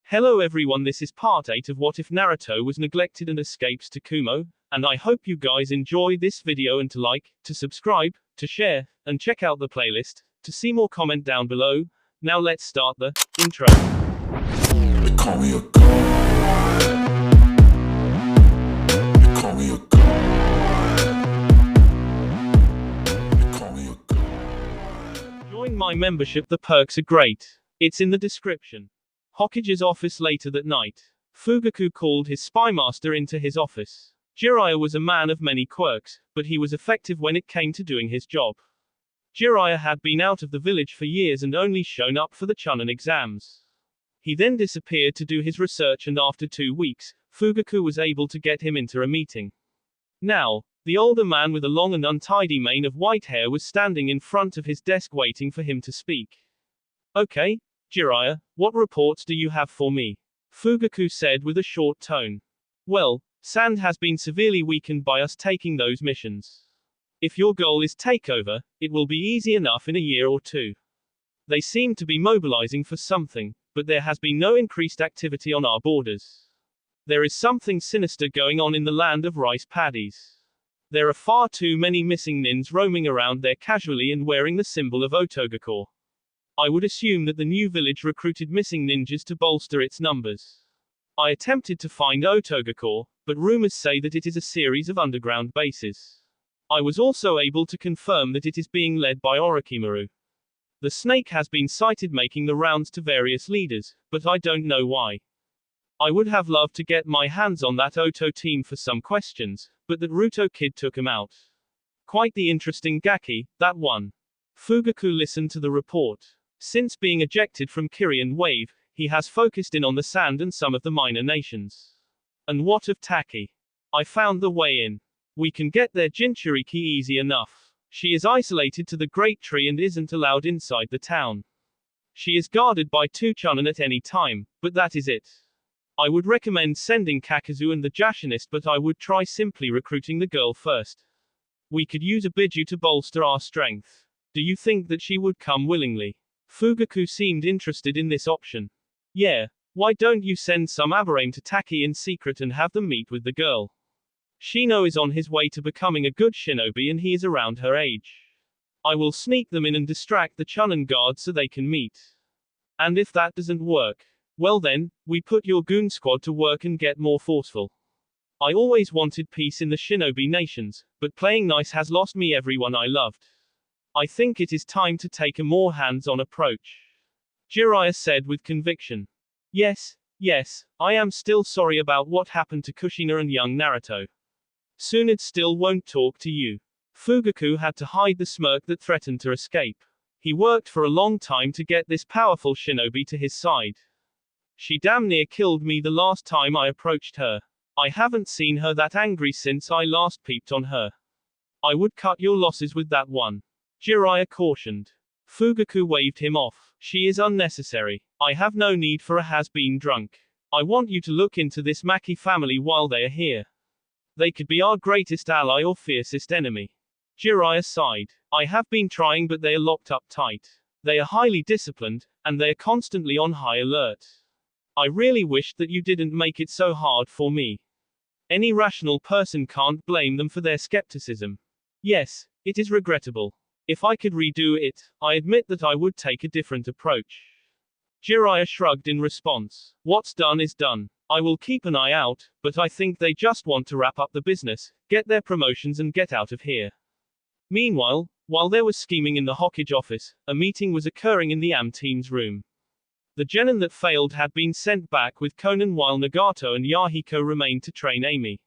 Hello everyone, this is part 8 of What If Naruto Was Neglected and Escapes to Kumo, and I hope you guys enjoy this video and to like, to subscribe, to share, and check out the playlist. To see more, comment down below. Now let's start the intro. They call me a god. They call me a god. They call me a god. Join my membership, the perks are great. It's in the description. Hokage's office later that night. Fugaku called his spymaster into his office. Jiraiya was a man of many quirks, but he was effective when it came to doing his job. Jiraiya had been out of the village for years and only shown up for the Chunin exams. He then disappeared to do his research, and after 2 weeks, Fugaku was able to get him into a meeting. Now, the older man with a long and untidy mane of white hair was standing in front of his desk waiting for him to speak. Okay, Jiraiya, what reports do you have for me? Fugaku said with a short tone. Well, Sand has been severely weakened by us taking those missions. If your goal is takeover, it will be easy enough in a year or two. They seem to be mobilizing for something, but there has been no increased activity on our borders. There is something sinister going on in the land of rice paddies. There are far too many missing nins roaming around there casually and wearing the symbol of Otogakure. I would assume that the new village recruited missing ninjas to bolster its numbers. I attempted to find Otogakure, but rumors say that it is a series of underground bases. I was also able to confirm that it is being led by Orochimaru. The snake has been sighted making the rounds to various leaders, but I don't know why. I would have loved to get my hands on that Oto team for some questions, but that Naruto kid took him out. Quite the interesting gaki, that one. Fugaku listened to the report. Since being ejected from Kirian Wave, he has focused in on the Sand and some of the minor nations. And what of Taki? I found the way in. We can get there Jinchuriki easy enough. She is isolated to the Great Tree and isn't allowed inside the town. She is guarded by 2 Chunin at any time, but that is it. I would recommend sending Kakazu and the Jashinist, but I would try simply recruiting the girl first. We could use a Biju to bolster our strength. Do you think that she would come willingly? Fugaku seemed interested in this option. Yeah, why don't you send some Aburame to Taki in secret and have them meet with the girl? Shino is on his way to becoming a good shinobi and he is around her age. I will sneak them in and distract the Chunin guards so they can meet. And if that doesn't work, well then, we put your goon squad to work and get more forceful. I always wanted peace in the shinobi nations, but playing nice has lost me everyone I loved. I think it is time to take a more hands-on approach. Jiraiya said with conviction. Yes, I am still sorry about what happened to Kushina and young Naruto. Tsunade still won't talk to you. Fugaku had to hide the smirk that threatened to escape. He worked for a long time to get this powerful shinobi to his side. She damn near killed me the last time I approached her. I haven't seen her that angry since I last peeped on her. I would cut your losses with that one. Jiraiya cautioned. Fugaku waved him off. She is unnecessary. I have no need for a has-been drunk. I want you to look into this Maki family while they are here. They could be our greatest ally or fiercest enemy. Jiraiya sighed. I have been trying, but they are locked up tight. They are highly disciplined, and they are constantly on high alert. I really wished that you didn't make it so hard for me. Any rational person can't blame them for their skepticism. Yes, it is regrettable. If I could redo it, I admit that I would take a different approach. Jiraiya shrugged in response. What's done is done. I will keep an eye out, but I think they just want to wrap up the business, get their promotions and get out of here. Meanwhile, while there was scheming in the Hokage office, a meeting was occurring in the AM team's room. The genin that failed had been sent back with Konan while Nagato and Yahiko remained to train Amy.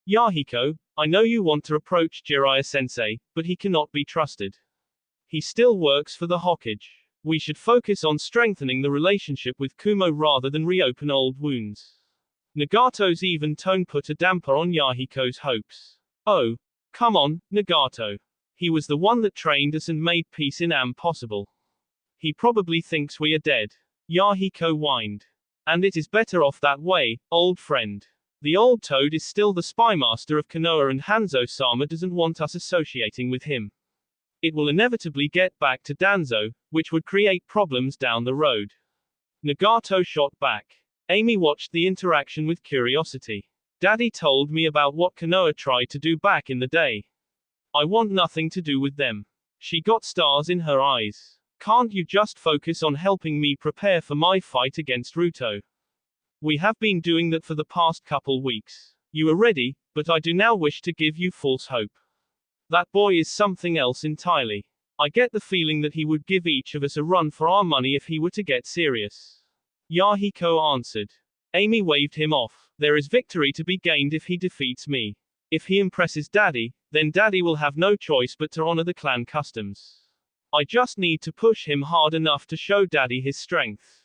Yahiko, I know you want to approach Jiraiya-sensei, but he cannot be trusted. He still works for the Hokage. We should focus on strengthening the relationship with Kumo rather than reopen old wounds. Nagato's even tone put a damper on Yahiko's hopes. Oh, come on, Nagato. He was the one that trained us and made peace in Am possible. He probably thinks we are dead. Yahiko whined. And it is better off that way, old friend. The old toad is still the spymaster of Konoha and Hanzo-sama doesn't want us associating with him. It will inevitably get back to Danzo, which would create problems down the road. Nagato shot back. Amy watched the interaction with curiosity. Daddy told me about what Konoha tried to do back in the day. I want nothing to do with them. She got stars in her eyes. Can't you just focus on helping me prepare for my fight against Ruto? We have been doing that for the past couple weeks. You are ready, but I do now wish to give you false hope. That boy is something else entirely. I get the feeling that he would give each of us a run for our money if he were to get serious. Yahiko answered. Amy waved him off. There is victory to be gained if he defeats me. If he impresses Daddy, then Daddy will have no choice but to honor the clan customs. I just need to push him hard enough to show Daddy his strength.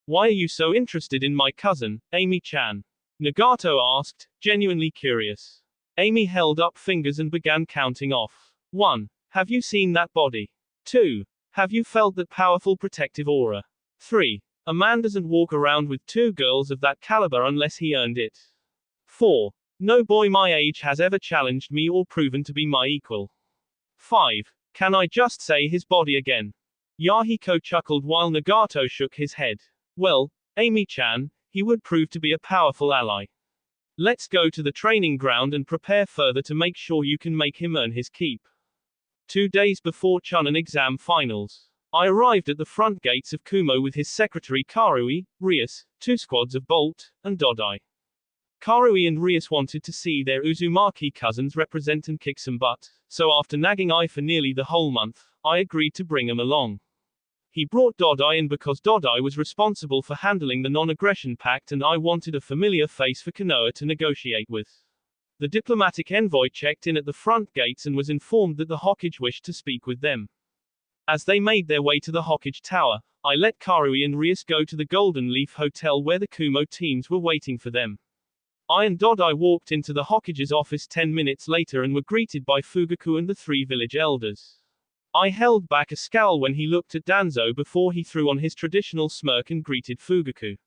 Why are you so interested in my cousin, Amy-chan? Nagato asked, genuinely curious. Amy held up fingers and began counting off. 1. Have you seen that body? 2. Have you felt that powerful protective aura? 3. A man doesn't walk around with 2 girls of that caliber unless he earned it. 4. No boy my age has ever challenged me or proven to be my equal. 5. Can I just say his body again? Yahiko chuckled while Nagato shook his head. Well, Amy-chan, he would prove to be a powerful ally. Let's go to the training ground and prepare further to make sure you can make him earn his keep. 2 days before Chunin exam finals, I arrived at the front gates of Kumo with his secretary Karui, Rias, 2 squads of Bolt, and Dodai. Karui and Rias wanted to see their Uzumaki cousins represent and kick some butt, so after nagging I for nearly the whole month, I agreed to bring him along. He brought Dodai in because Dodai was responsible for handling the non-aggression pact and I wanted a familiar face for Konoha to negotiate with. The diplomatic envoy checked in at the front gates and was informed that the Hokage wished to speak with them. As they made their way to the Hokage Tower, I let Karui and Rias go to the Golden Leaf Hotel where the Kumo teams were waiting for them. I and Dodai walked into the Hokage's office 10 minutes later and were greeted by Fugaku and the 3 village elders. I held back a scowl when he looked at Danzo before he threw on his traditional smirk and greeted Fugaku.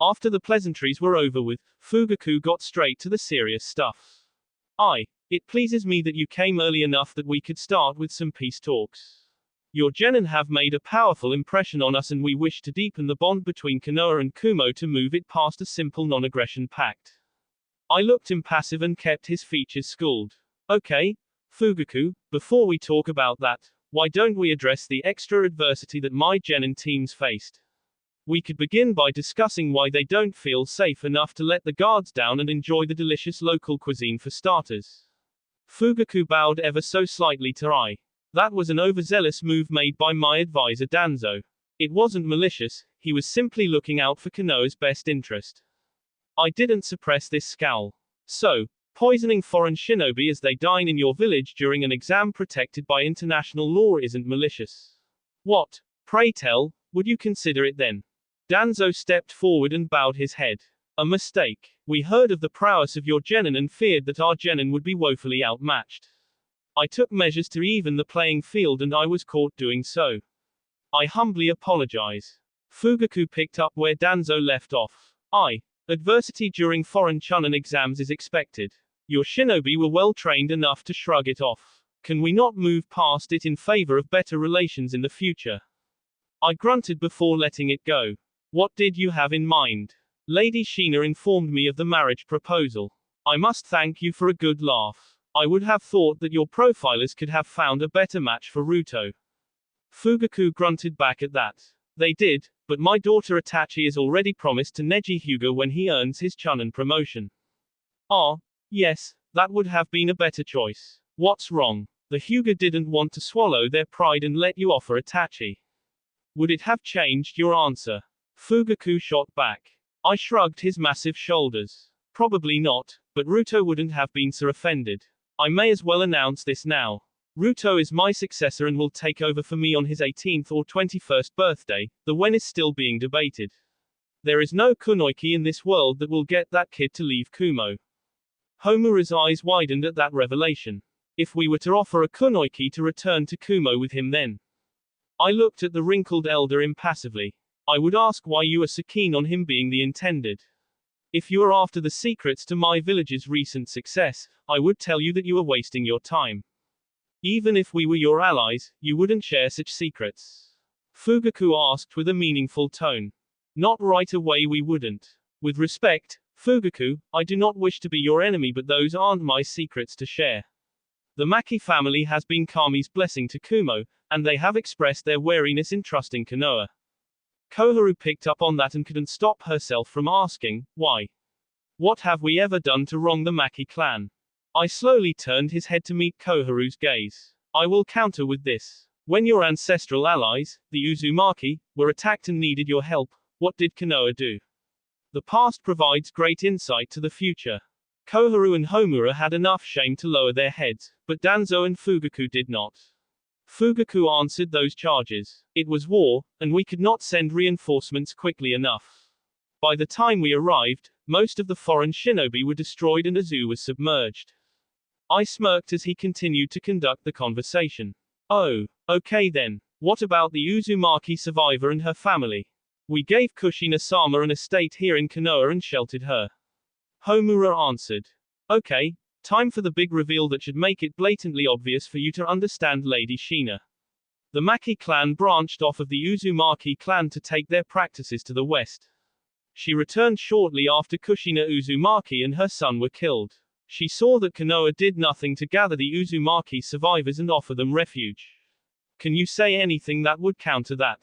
After the pleasantries were over with, Fugaku got straight to the serious stuff. It pleases me that you came early enough that we could start with some peace talks. Your genin have made a powerful impression on us and we wish to deepen the bond between Konoha and Kumo to move it past a simple non-aggression pact. I looked impassive and kept his features schooled. Okay, Fugaku, before we talk about that, why don't we address the extra adversity that my genin teams faced? We could begin by discussing why they don't feel safe enough to let the guards down and enjoy the delicious local cuisine for starters. Fugaku bowed ever so slightly to I. That was an overzealous move made by my advisor Danzo. It wasn't malicious, he was simply looking out for Konoha's best interest. I didn't suppress this scowl. So, poisoning foreign shinobi as they dine in your village during an exam protected by international law isn't malicious. What, pray tell, would you consider it then? Danzo stepped forward and bowed his head. A mistake. We heard of the prowess of your genin and feared that our genin would be woefully outmatched. I took measures to even the playing field and I was caught doing so. I humbly apologize. Fugaku picked up where Danzo left off. Adversity during foreign Chunin exams is expected. Your shinobi were well trained enough to shrug it off. Can we not move past it in favor of better relations in the future? I grunted before letting it go. What did you have in mind? Lady Sheena informed me of the marriage proposal. I must thank you for a good laugh. I would have thought that your profilers could have found a better match for Ruto. Fugaku grunted back at that. They did, but my daughter Itachi is already promised to Neji Hyuga when he earns his Chunin promotion. Yes, that would have been a better choice. What's wrong? The Hyuga didn't want to swallow their pride and let you offer Itachi. Would it have changed your answer? Fugaku shot back. I shrugged his massive shoulders. Probably not, but Ruto wouldn't have been so offended. I may as well announce this now. Ruto is my successor and will take over for me on his 18th or 21st birthday, the when is still being debated. There is no kunoichi in this world that will get that kid to leave Kumo. Homura's eyes widened at that revelation. If we were to offer a kunoichi to return to Kumo with him then. I looked at the wrinkled elder impassively. I would ask why you are so keen on him being the intended. If you are after the secrets to my village's recent success, I would tell you that you are wasting your time. Even if we were your allies, you wouldn't share such secrets. Fugaku asked with a meaningful tone. Not right away, we wouldn't. With respect, Fugaku, I do not wish to be your enemy, but those aren't my secrets to share. The Maki family has been Kami's blessing to Kumo, and they have expressed their wariness in trusting Konoha. Koharu picked up on that and couldn't stop herself from asking, why? What have we ever done to wrong the Maki clan? I slowly turned his head to meet Koharu's gaze. I will counter with this. When your ancestral allies, the Uzumaki, were attacked and needed your help, what did Konoha do? The past provides great insight to the future. Koharu and Homura had enough shame to lower their heads, but Danzo and Fugaku did not. Fugaku answered those charges. It was war, and we could not send reinforcements quickly enough. By the time we arrived, most of the foreign shinobi were destroyed and Azu was submerged. I smirked as he continued to conduct the conversation. Oh, okay then. What about the Uzumaki survivor and her family? We gave Kushina-sama an estate here in Konoha and sheltered her. Homura answered. Okay, time for the big reveal that should make it blatantly obvious for you to understand, Lady Shina. The Maki clan branched off of the Uzumaki clan to take their practices to the west. She returned shortly after Kushina Uzumaki and her son were killed. She saw that Konoha did nothing to gather the Uzumaki survivors and offer them refuge. Can you say anything that would counter that?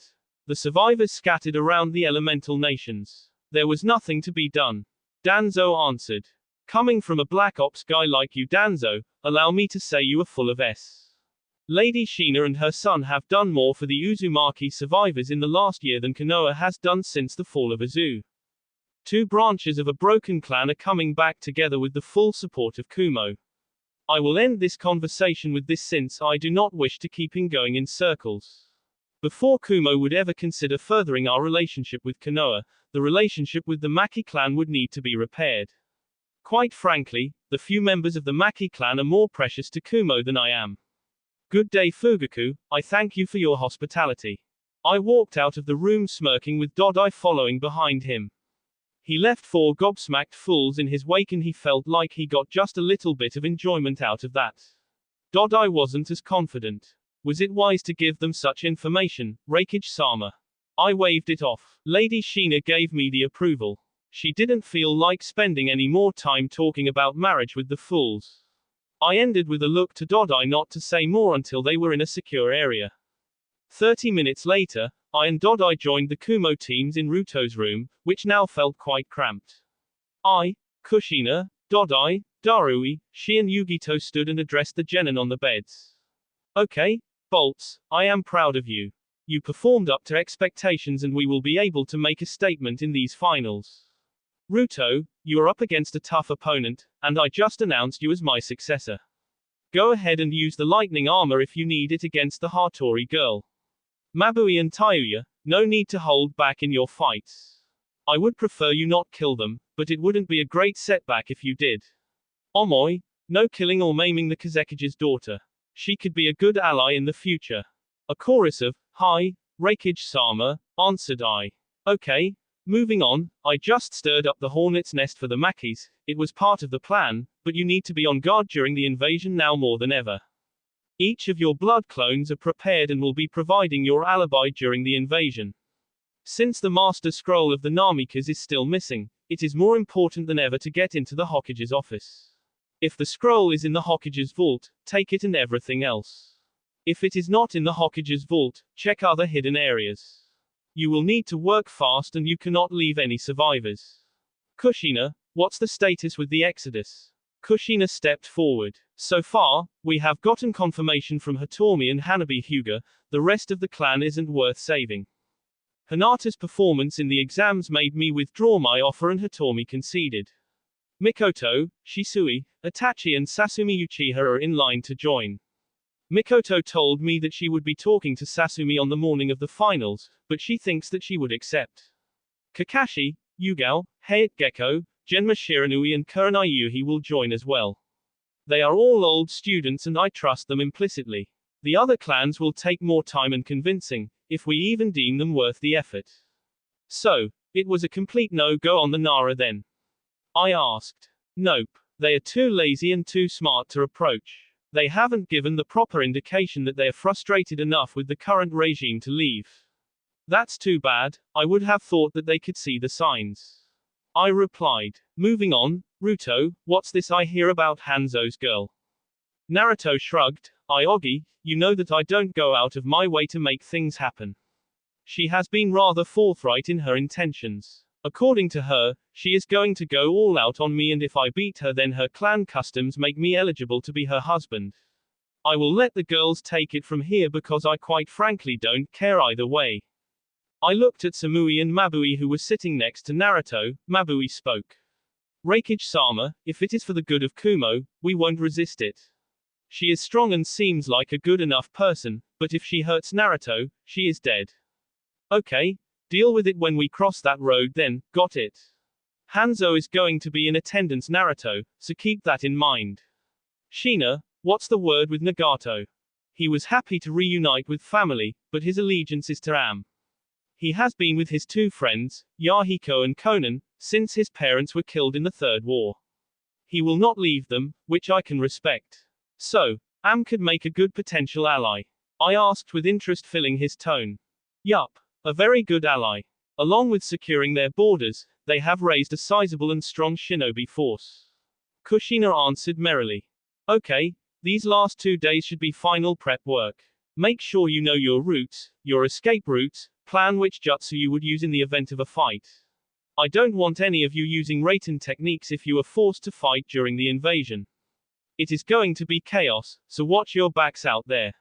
The survivors scattered around the elemental nations. There was nothing to be done. Danzo answered. Coming from a Black Ops guy like you, Danzo, allow me to say you are full of S. Lady Shina and her son have done more for the Uzumaki survivors in the last year than Konoha has done since the fall of Azu. Two branches of a broken clan are coming back together with the full support of Kumo. I will end this conversation with this since I do not wish to keep going in circles. Before Kumo would ever consider furthering our relationship with Konoha, the relationship with the Maki clan would need to be repaired. Quite frankly, the few members of the Maki clan are more precious to Kumo than I am. Good day, Fugaku, I thank you for your hospitality. I walked out of the room smirking with Dodai following behind him. He left 4 gobsmacked fools in his wake and he felt like he got just a little bit of enjoyment out of that. Dodai wasn't as confident. Was it wise to give them such information, Reikage-sama? I waved it off. Lady Shina gave me the approval. She didn't feel like spending any more time talking about marriage with the fools. I ended with a look to Dodai not to say more until they were in a secure area. 30 minutes later, I and Dodai joined the Kumo teams in Ruto's room, which now felt quite cramped. I, Kushina, Dodai, Darui, she and Yugito stood and addressed the genin on the beds. Okay, Bolts, I am proud of you. You performed up to expectations and we will be able to make a statement in these finals. Ruto, you are up against a tough opponent, and I just announced you as my successor. Go ahead and use the lightning armor if you need it against the Hattori girl. Maui and Touya, no need to hold back in your fights. I would prefer you not kill them, but it wouldn't be a great setback if you did. Amoy, no killing or maiming the Kazekage's daughter. She could be a good ally in the future. A chorus of, hi, Reikage-sama, answered I. Okay, moving on, I just stirred up the hornet's nest for the Makis, it was part of the plan, but you need to be on guard during the invasion now more than ever. Each of your blood clones are prepared and will be providing your alibi during the invasion. Since the Master Scroll of the Namikas is still missing, it is more important than ever to get into the Hokage's office. If the scroll is in the Hokage's vault, take it and everything else. If it is not in the Hokage's vault, check other hidden areas. You will need to work fast and you cannot leave any survivors. Kushina, what's the status with the Exodus? Kushina stepped forward. So far, we have gotten confirmation from Hitomi and Hanabi Hyuga, the rest of the clan isn't worth saving. Hinata's performance in the exams made me withdraw my offer and Hitomi conceded. Mikoto, Shisui, Itachi and Sasumi Uchiha are in line to join. Mikoto told me that she would be talking to Sasumi on the morning of the finals, but she thinks that she would accept. Kakashi, Yugao, Heiat Gecko, Genma Shiranui and Kurenai Yuhi will join as well. They are all old students and I trust them implicitly. The other clans will take more time and convincing, if we even deem them worth the effort. So, it was a complete no-go on the Nara then? I asked. Nope. They are too lazy and too smart to approach. They haven't given the proper indication that they are frustrated enough with the current regime to leave. That's too bad, I would have thought that they could see the signs. I replied. Moving on, Ruto, what's this I hear about Hanzo's girl? Naruto shrugged. Aogi, you know that I don't go out of my way to make things happen. She has been rather forthright in her intentions. According to her, she is going to go all out on me, and if I beat her, then her clan customs make me eligible to be her husband. I will let the girls take it from here because I quite frankly don't care either way. I looked at Samui and Mabui who were sitting next to Naruto. Mabui spoke. Reikage-sama, if it is for the good of Kumo, we won't resist it. She is strong and seems like a good enough person, but if she hurts Naruto, she is dead. Okay, deal with it when we cross that road then, got it? Hanzo is going to be in attendance, Naruto, so keep that in mind. Shina, what's the word with Nagato? He was happy to reunite with family, but his allegiance is to Am. He has been with his two friends, Yahiko and Konan, since his parents were killed in the Third War. He will not leave them, which I can respect. So, Am could make a good potential ally. I asked with interest, filling his tone. Yup, a very good ally. Along with securing their borders, they have raised a sizable and strong shinobi force. Kushina answered merrily. Okay, these last 2 days should be final prep work. Make sure you know your routes, your escape routes, plan which jutsu you would use in the event of a fight. I don't want any of you using Raiten techniques if you are forced to fight during the invasion. It is going to be chaos, so watch your backs out there.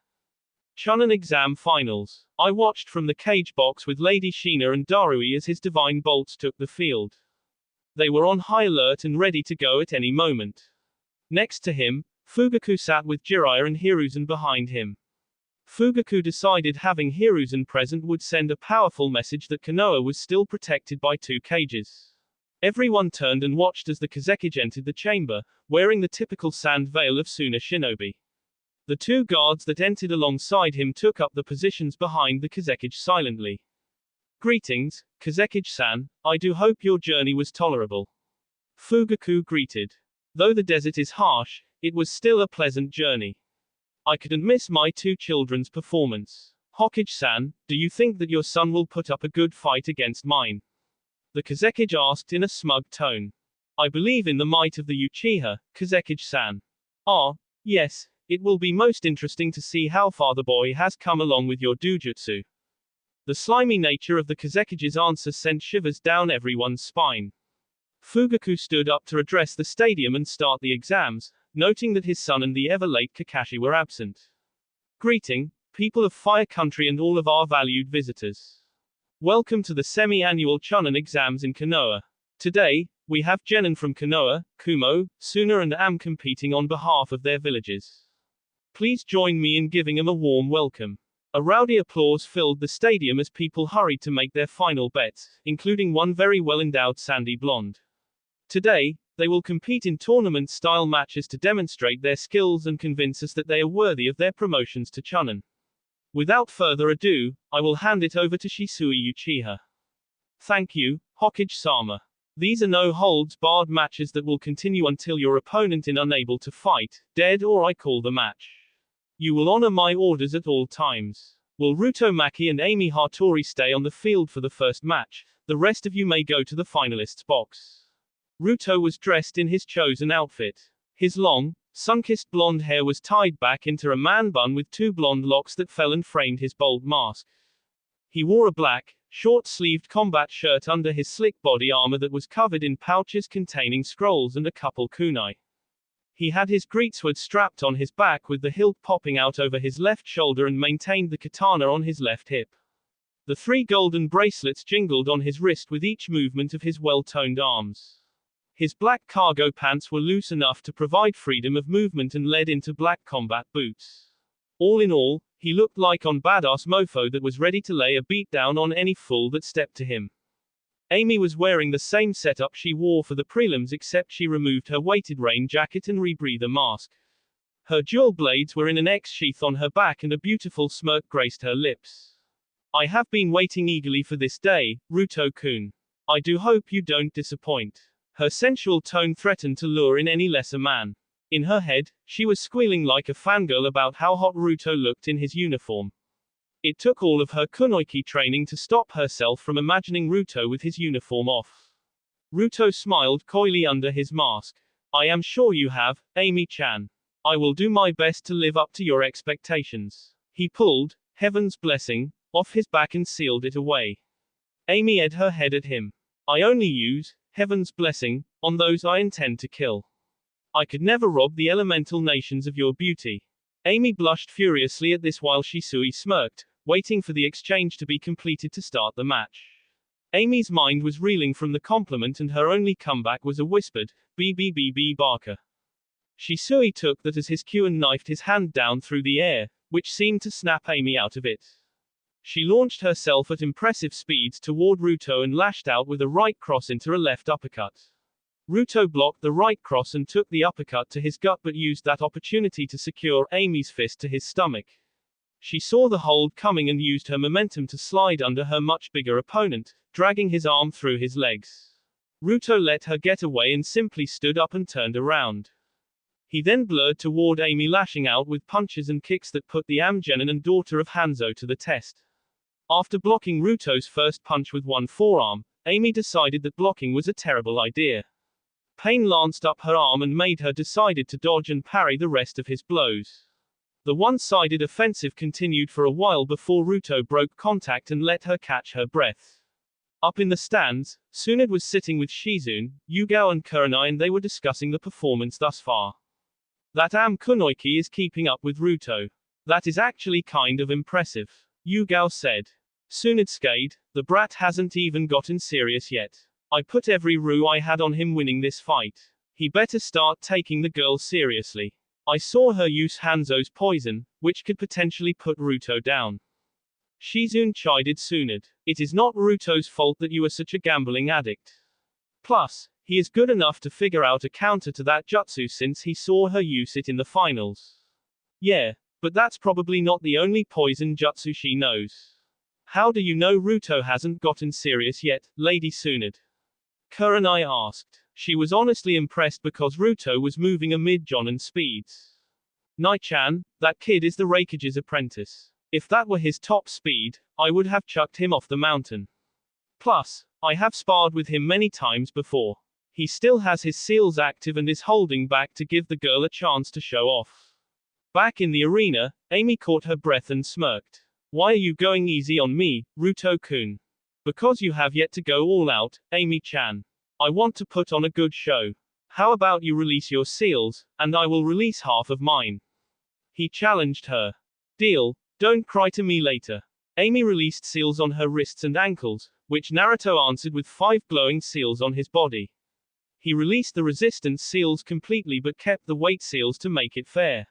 Chunin exam finals. I watched from the cage box with Lady Shina and Darui as his divine bolts took the field. They were on high alert and ready to go at any moment. Next to him, Fugaku sat with Jiraiya and Hiruzen behind him. Fugaku decided having Hiruzen present would send a powerful message that Konoha was still protected by 2 cages. Everyone turned and watched as the Kazekage entered the chamber, wearing the typical sand veil of Suna shinobi. The 2 guards that entered alongside him took up the positions behind the Kazekage silently. Greetings, Kazekage-san, I do hope your journey was tolerable. Fugaku greeted. Though the desert is harsh, it was still a pleasant journey. I couldn't miss my 2 children's performance. Hokage-san, do you think that your son will put up a good fight against mine? The Kazekage asked in a smug tone. I believe in the might of the Uchiha, Kazekage-san. Ah, yes, it will be most interesting to see how far the boy has come along with your dojutsu. The slimy nature of the Kazekage's answer sent shivers down everyone's spine. Fugaku stood up to address the stadium and start the exams, noting that his son and the ever-late Kakashi were absent. Greeting, people of Fire Country and all of our valued visitors. Welcome to the semi-annual Chunin exams in Konoha. Today, we have Genin from Konoha, Kumo, Suna and Am competing on behalf of their villages. Please join me in giving them a warm welcome. A rowdy applause filled the stadium as people hurried to make their final bets, including one very well-endowed sandy blonde. Today, they will compete in tournament-style matches to demonstrate their skills and convince us that they are worthy of their promotions to Chunin. Without further ado, I will hand it over to Shisui Uchiha. Thank you, Hokage-sama. These are no-holds-barred matches that will continue until your opponent is unable to fight, dead, or I call the match. You will honor my orders at all times. Will Ruto Maki and Amy Hattori stay on the field for the first match? The rest of you may go to the finalists box. Ruto was dressed in his chosen outfit. His long, sun-kissed blonde hair was tied back into a man bun with 2 blonde locks that fell and framed his bold mask. He wore a black, short-sleeved combat shirt under his slick body armor that was covered in pouches containing scrolls and a couple kunai. He had his greatsword strapped on his back with the hilt popping out over his left shoulder and maintained the katana on his left hip. The 3 golden bracelets jingled on his wrist with each movement of his well-toned arms. His black cargo pants were loose enough to provide freedom of movement and led into black combat boots. All in all, he looked like on badass mofo that was ready to lay a beat down on any fool that stepped to him. Amy was wearing the same setup she wore for the prelims, except she removed her weighted rain jacket and rebreather mask. Her jewel blades were in an X sheath on her back and a beautiful smirk graced her lips. I have been waiting eagerly for this day, Ruto-kun. I do hope you don't disappoint. Her sensual tone threatened to lure in any lesser man. In her head, she was squealing like a fangirl about how hot Ruto looked in his uniform. It took all of her kunoichi training to stop herself from imagining Ruto with his uniform off. Ruto smiled coyly under his mask. I am sure you have, Amy-chan. I will do my best to live up to your expectations. He pulled, heaven's blessing, off his back and sealed it away. Amy ed her head at him. I only use, heaven's blessing, on those I intend to kill. I could never rob the elemental nations of your beauty. Amy blushed furiously at this while Shisui smirked, waiting for the exchange to be completed to start the match. Amy's mind was reeling from the compliment and her only comeback was a whispered, BBBB Barker. Shisui took that as his cue and knifed his hand down through the air, which seemed to snap Amy out of it. She launched herself at impressive speeds toward Ruto and lashed out with a right cross into a left uppercut. Ruto blocked the right cross and took the uppercut to his gut but used that opportunity to secure Amy's fist to his stomach. She saw the hold coming and used her momentum to slide under her much bigger opponent, dragging his arm through his legs. Ruto let her get away and simply stood up and turned around. He then blurred toward Amy, lashing out with punches and kicks that put the Amgenin and daughter of Hanzo to the test. After blocking Ruto's first punch with one forearm, Amy decided that blocking was a terrible idea. Pain lanced up her arm and made her decided to dodge and parry the rest of his blows. The one-sided offensive continued for a while before Ruto broke contact and let her catch her breath. Up in the stands, Tsunade was sitting with Shizune, Yugao and Kurenai and they were discussing the performance thus far. That kunoichi is keeping up with Ruto. That is actually kind of impressive, Yugao said. Tsunade skayed, the brat hasn't even gotten serious yet. I put every roux I had on him winning this fight. He better start taking the girl seriously. I saw her use Hanzo's poison, which could potentially put Ruto down. Shizune chided Tsunade. It is not Ruto's fault that you are such a gambling addict. Plus, he is good enough to figure out a counter to that jutsu since he saw her use it in the finals. Yeah, but that's probably not the only poison jutsu she knows. How do you know Ruto hasn't gotten serious yet, Lady Tsunade? Kurenai asked. She was honestly impressed because Ruto was moving amid Jonin speeds. Nai-chan, that kid is the Raikage's apprentice. If that were his top speed, I would have chucked him off the mountain. Plus, I have sparred with him many times before. He still has his seals active and is holding back to give the girl a chance to show off. Back in the arena, Amy caught her breath and smirked. Why are you going easy on me, Ruto-kun? Because you have yet to go all out, Amy-chan. I want to put on a good show. How about you release your seals, and I will release half of mine? He challenged her. Deal, don't cry to me later. Amy released seals on her wrists and ankles, which Naruto answered with 5 glowing seals on his body. He released the resistance seals completely but kept the weight seals to make it fair.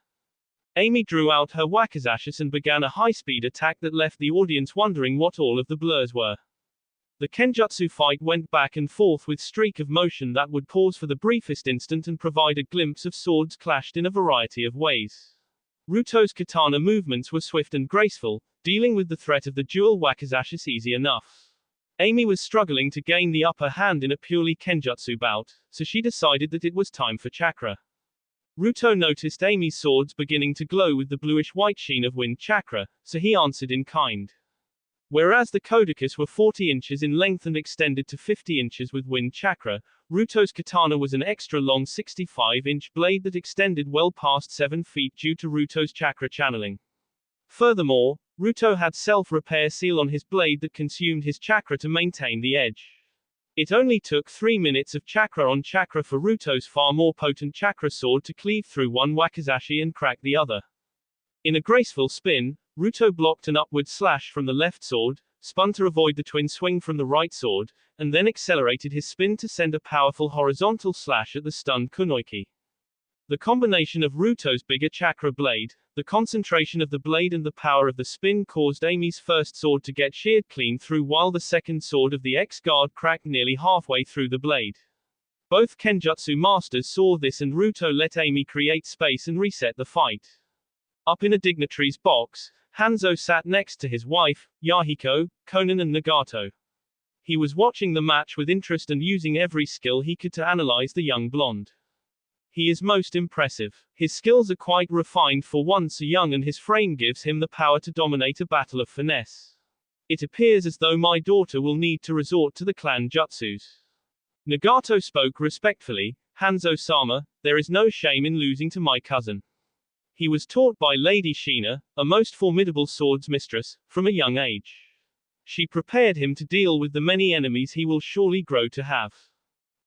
Amy drew out her wakizashis and began a high-speed attack that left the audience wondering what all of the blurs were. The Kenjutsu fight went back and forth with streak of motion that would pause for the briefest instant and provide a glimpse of swords clashed in a variety of ways. Ruto's katana movements were swift and graceful, dealing with the threat of the dual wakizashis easy enough. Amy was struggling to gain the upper hand in a purely Kenjutsu bout, so she decided that it was time for chakra. Ruto noticed Amy's swords beginning to glow with the bluish-white sheen of wind chakra, so he answered in kind. Whereas the Kodokus were 40 inches in length and extended to 50 inches with wind chakra, Ruto's katana was an extra long 65-inch blade that extended well past 7 feet due to Ruto's chakra channeling. Furthermore, Ruto had self-repair seal on his blade that consumed his chakra to maintain the edge. It only took 3 minutes of chakra on chakra for Ruto's far more potent chakra sword to cleave through one wakizashi and crack the other. In a graceful spin, Ruto blocked an upward slash from the left sword, spun to avoid the twin swing from the right sword, and then accelerated his spin to send a powerful horizontal slash at the stunned kunoichi. The combination of Ruto's bigger chakra blade, the concentration of the blade and the power of the spin caused Amy's first sword to get sheared clean through while the second sword of the X-guard cracked nearly halfway through the blade. Both Kenjutsu masters saw this and Ruto let Amy create space and reset the fight. Up in a dignitary's box, Hanzo sat next to his wife, Yahiko, Konan and Nagato. He was watching the match with interest and using every skill he could to analyze the young blonde. He is most impressive. His skills are quite refined for one so young, and his frame gives him the power to dominate a battle of finesse. It appears as though my daughter will need to resort to the clan jutsus. Nagato spoke respectfully. Hanzo-sama, there is no shame in losing to my cousin. He was taught by Lady Shina, a most formidable swords mistress, from a young age. She prepared him to deal with the many enemies he will surely grow to have.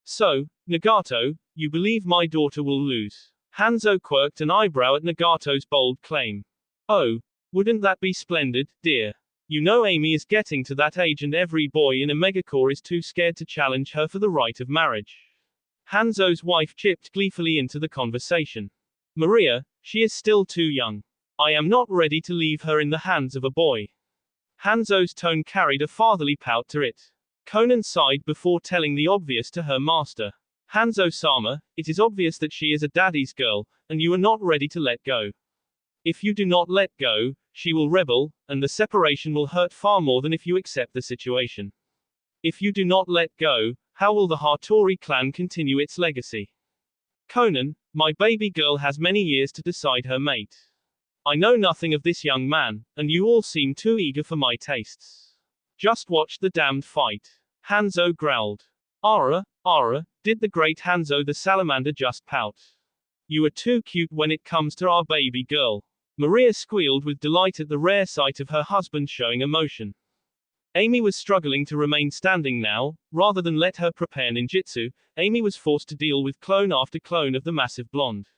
So, Nagato, you believe my daughter will lose? Hanzo quirked an eyebrow at Nagato's bold claim. Oh, wouldn't that be splendid, dear? You know Amy is getting to that age and every boy in a megacore is too scared to challenge her for the right of marriage. Hanzo's wife chipped gleefully into the conversation. Maria, she is still too young. I am not ready to leave her in the hands of a boy. Hanzo's tone carried a fatherly pout to it. Conan sighed before telling the obvious to her master. Hanzo-sama, it is obvious that she is a daddy's girl, and you are not ready to let go. If you do not let go, she will rebel, and the separation will hurt far more than if you accept the situation. If you do not let go, how will the Hattori clan continue its legacy? Conan, my baby girl has many years to decide her mate. I know nothing of this young man, and you all seem too eager for my tastes. Just watch the damned fight. Hanzo growled. Ara, did the great Hanzo the salamander just pout? You are too cute when it comes to our baby girl. Maria squealed with delight at the rare sight of her husband showing emotion. Amy was struggling to remain standing now. Rather than let her prepare ninjutsu, Amy was forced to deal with clone after clone of the massive blonde.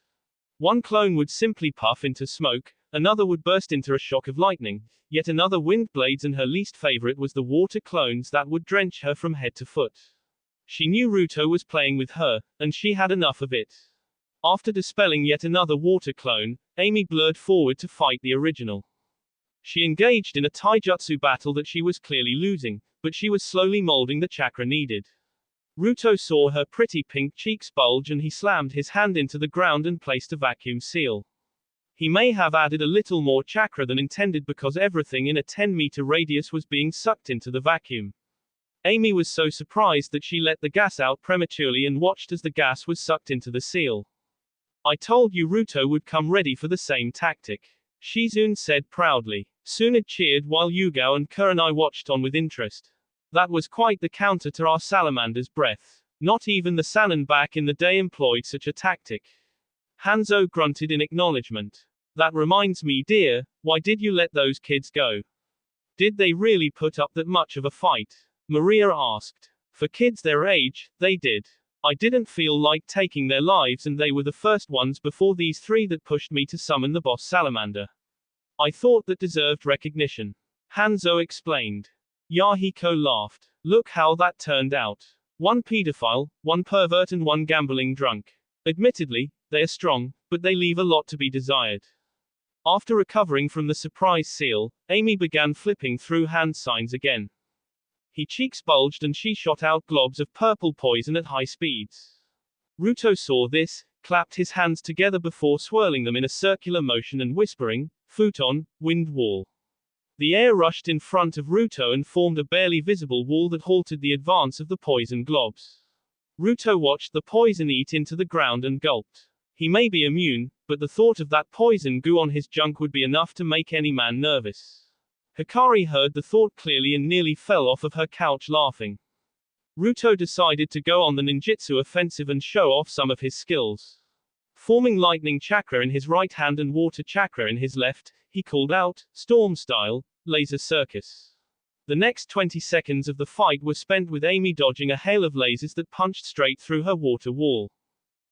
One clone would simply puff into smoke, another would burst into a shock of lightning, yet another wind blades, and her least favorite was the water clones that would drench her from head to foot. She knew Ruto was playing with her, and she had enough of it. After dispelling yet another water clone, Amy blurred forward to fight the original. She engaged in a taijutsu battle that she was clearly losing, but she was slowly molding the chakra needed. Ruto saw her pretty pink cheeks bulge and he slammed his hand into the ground and placed a vacuum seal. He may have added a little more chakra than intended because everything in a 10-meter radius was being sucked into the vacuum. Amy was so surprised that she let the gas out prematurely and watched as the gas was sucked into the seal. I told you Ruto would come ready for the same tactic. Shizune said proudly. Tsunade cheered while Yugao and Kurenai watched on with interest. That was quite the counter to our salamander's breath. Not even the Sannin back in the day employed such a tactic. Hanzo grunted in acknowledgement. That reminds me, dear, why did you let those kids go? Did they really put up that much of a fight? Maria asked. For kids their age, they did. I didn't feel like taking their lives, and they were the first ones before these three that pushed me to summon the boss salamander. I thought that deserved recognition. Hanzo explained. Yahiko laughed. Look how that turned out. One pedophile, one pervert, and one gambling drunk. Admittedly, they are strong, but they leave a lot to be desired. After recovering from the surprise seal, Amy began flipping through hand signs again. Her cheeks bulged and she shot out globs of purple poison at high speeds. Ruto saw this, clapped his hands together before swirling them in a circular motion and whispering, "Futon, wind wall." The air rushed in front of Ruto and formed a barely visible wall that halted the advance of the poison globs. Ruto watched the poison eat into the ground and gulped. He may be immune, but the thought of that poison goo on his junk would be enough to make any man nervous. Hikari heard the thought clearly and nearly fell off of her couch laughing. Ruto decided to go on the ninjutsu offensive and show off some of his skills. Forming lightning chakra in his right hand and water chakra in his left, he called out, storm style, laser circus. The next 20 seconds of the fight were spent with Amy dodging a hail of lasers that punched straight through her water wall.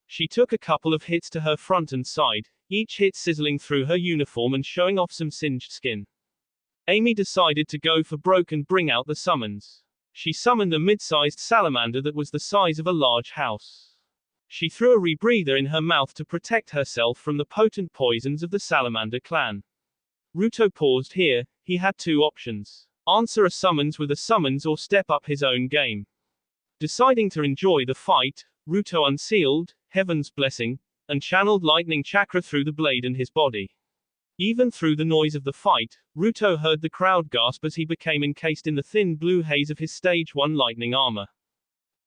She took a couple of hits to her front and side, each hit sizzling through her uniform and showing off some singed skin. Amy decided to go for broke and bring out the summons. She summoned a mid-sized salamander that was the size of a large house. She threw a rebreather in her mouth to protect herself from the potent poisons of the salamander clan. Ruto paused here. He had two options. Answer a summons with a summons or step up his own game. Deciding to enjoy the fight, Ruto unsealed Heaven's Blessing, and channeled lightning chakra through the blade in his body. Even through the noise of the fight, Ruto heard the crowd gasp as he became encased in the thin blue haze of his Stage 1 lightning armor.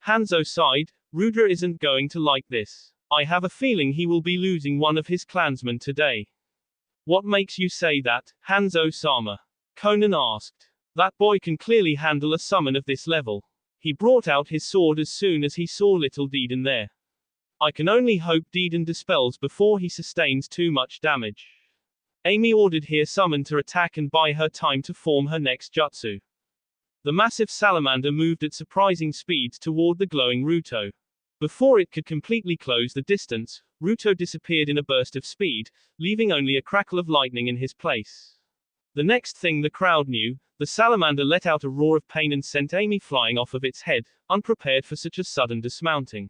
Hanzo sighed. Rudra isn't going to like this. I have a feeling he will be losing one of his clansmen today. What makes you say that, Hanzo-sama? Conan asked. That boy can clearly handle a summon of this level. He brought out his sword as soon as he saw little Deedon there. I can only hope Deedon dispels before he sustains too much damage. Amy ordered Here Summon to attack and buy her time to form her next jutsu. The massive salamander moved at surprising speeds toward the glowing Ruto. Before it could completely close the distance, Ruto disappeared in a burst of speed, leaving only a crackle of lightning in his place. The next thing the crowd knew, the salamander let out a roar of pain and sent Amy flying off of its head, unprepared for such a sudden dismounting.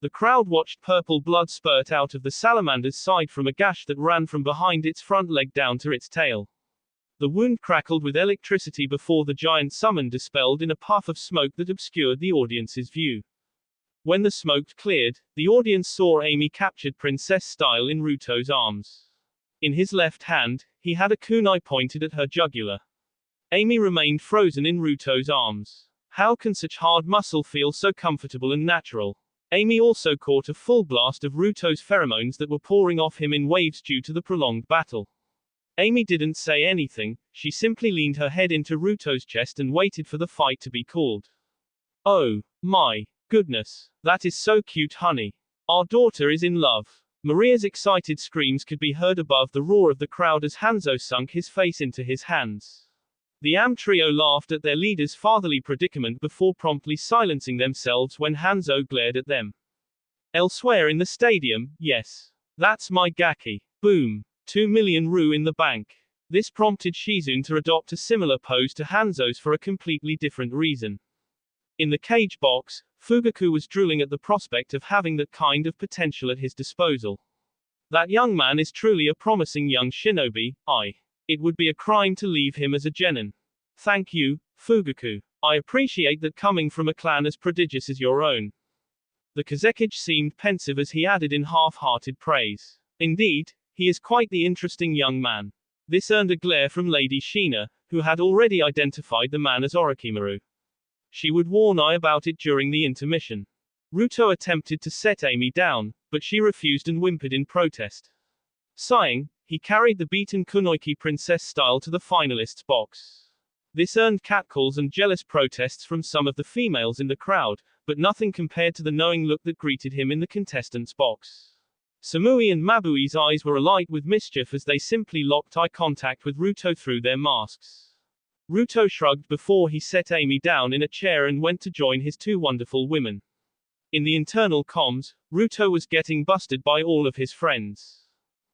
The crowd watched purple blood spurt out of the salamander's side from a gash that ran from behind its front leg down to its tail. The wound crackled with electricity before the giant summon dispelled in a puff of smoke that obscured the audience's view. When the smoke cleared, the audience saw Amy captured princess style in Ruto's arms. In his left hand, he had a kunai pointed at her jugular. Amy remained frozen in Ruto's arms. How can such hard muscle feel so comfortable and natural? Amy also caught a full blast of Ruto's pheromones that were pouring off him in waves due to the prolonged battle. Amy didn't say anything, she simply leaned her head into Ruto's chest and waited for the fight to be called. Oh, my goodness. That is so cute, honey. Our daughter is in love. Maria's excited screams could be heard above the roar of the crowd as Hanzo sunk his face into his hands. The Am trio laughed at their leader's fatherly predicament before promptly silencing themselves when Hanzo glared at them. Elsewhere in the stadium, yes. That's my gaki. Boom. 2 million Ru in the bank. This prompted Shizune to adopt a similar pose to Hanzo's for a completely different reason. In the cage box, Fugaku was drooling at the prospect of having that kind of potential at his disposal. That young man is truly a promising young shinobi. It would be a crime to leave him as a genin. Thank you, Fugaku. I appreciate that coming from a clan as prodigious as your own. The Kazekage seemed pensive as he added in half-hearted praise. Indeed, he is quite the interesting young man. This earned a glare from Lady Shina, who had already identified the man as Orochimaru. She would warn I about it during the intermission. Ruto attempted to set Amy down, but she refused and whimpered in protest. Sighing, he carried the beaten kunoichi princess style to the finalists' box. This earned catcalls and jealous protests from some of the females in the crowd, but nothing compared to the knowing look that greeted him in the contestants' box. Samui and Mabui's eyes were alight with mischief as they simply locked eye contact with Ruto through their masks. Ruto shrugged before he set Amy down in a chair and went to join his two wonderful women. In the internal comms, Ruto was getting busted by all of his friends.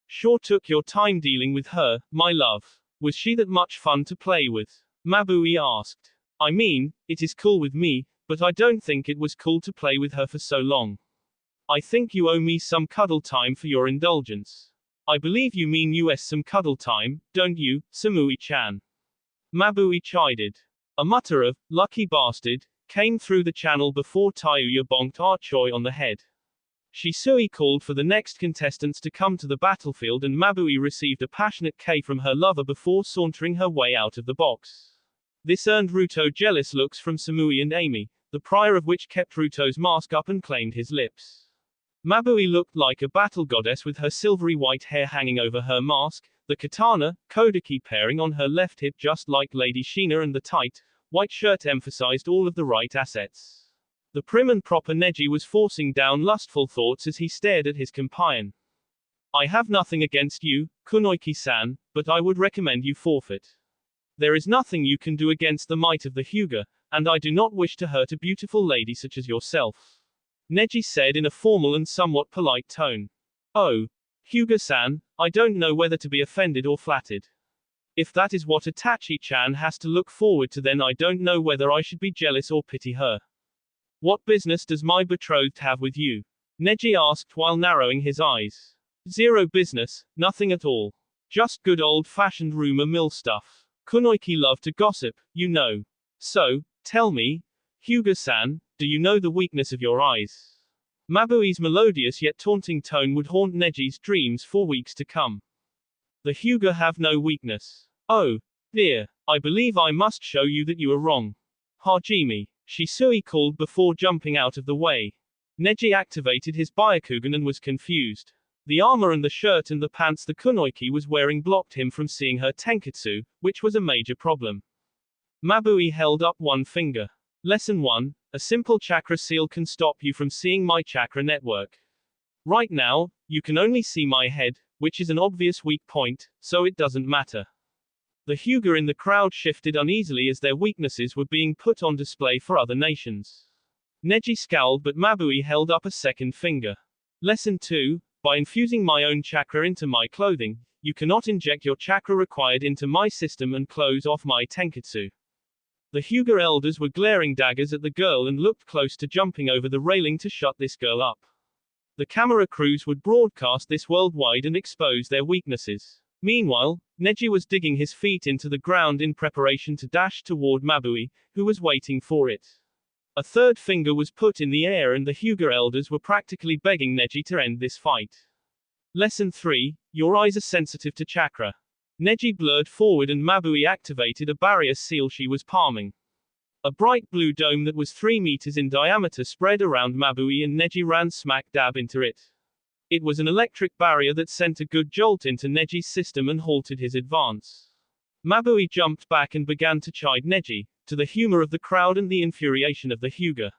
Sure took your time dealing with her, my love. Was she that much fun to play with? Mabui asked. I mean, it is cool with me, but I don't think it was cool to play with her for so long. I think you owe me some cuddle time for your indulgence. I believe you mean US some cuddle time, don't you, Samui-chan? Mabui chided. A mutter of, lucky bastard, came through the channel before Touya bonked Archoi on the head. Shisui called for the next contestants to come to the battlefield and Mabui received a passionate K from her lover before sauntering her way out of the box. This earned Ruto jealous looks from Samui and Amy, the prior of which kept Ruto's mask up and claimed his lips. Mabui looked like a battle goddess with her silvery white hair hanging over her mask, the katana, Kodaki pairing on her left hip just like Lady Shina, and the tight, white shirt emphasized all of the right assets. The prim and proper Neji was forcing down lustful thoughts as he stared at his companion. I have nothing against you, Kunoiki-san, but I would recommend you forfeit. There is nothing you can do against the might of the Hyuga, and I do not wish to hurt a beautiful lady such as yourself. Neji said in a formal and somewhat polite tone. Oh, Hyuga-san, I don't know whether to be offended or flattered. If that is what Itachi-chan has to look forward to, then I don't know whether I should be jealous or pity her. What business does my betrothed have with you? Neji asked while narrowing his eyes. Zero business, nothing at all. Just good old-fashioned rumor mill stuff. Kunoiki love to gossip, you know. So, tell me, Hyuga-san, do you know the weakness of your eyes? Mabui's melodious yet taunting tone would haunt Neji's dreams for weeks to come. The Hyuga have no weakness. Oh, dear, I believe I must show you that you are wrong. Hajime, Shisui called before jumping out of the way. Neji activated his Byakugan and was confused. The armor and the shirt and the pants the kunoichi was wearing blocked him from seeing her tenketsu, which was a major problem. Maui held up one finger. Lesson 1. A simple chakra seal can stop you from seeing my chakra network. Right now, you can only see my head, which is an obvious weak point, so it doesn't matter. The Hyuga in the crowd shifted uneasily as their weaknesses were being put on display for other nations. Neji scowled but Maui held up a second finger. Lesson 2. By infusing my own chakra into my clothing, you cannot inject your chakra required into my system and close off my tenketsu. The Hyuga elders were glaring daggers at the girl and looked close to jumping over the railing to shut this girl up. The camera crews would broadcast this worldwide and expose their weaknesses. Meanwhile, Neji was digging his feet into the ground in preparation to dash toward Maui, who was waiting for it. A third finger was put in the air and the Hyuga elders were practically begging Neji to end this fight. Lesson 3. Your eyes are sensitive to chakra. Neji blurred forward and Maui activated a barrier seal she was palming. A bright blue dome that was 3 meters in diameter spread around Maui and Neji ran smack dab into it. It was an electric barrier that sent a good jolt into Neji's system and halted his advance. Maui jumped back and began to chide Neji, to the humor of the crowd and the infuriation of the Hyuga.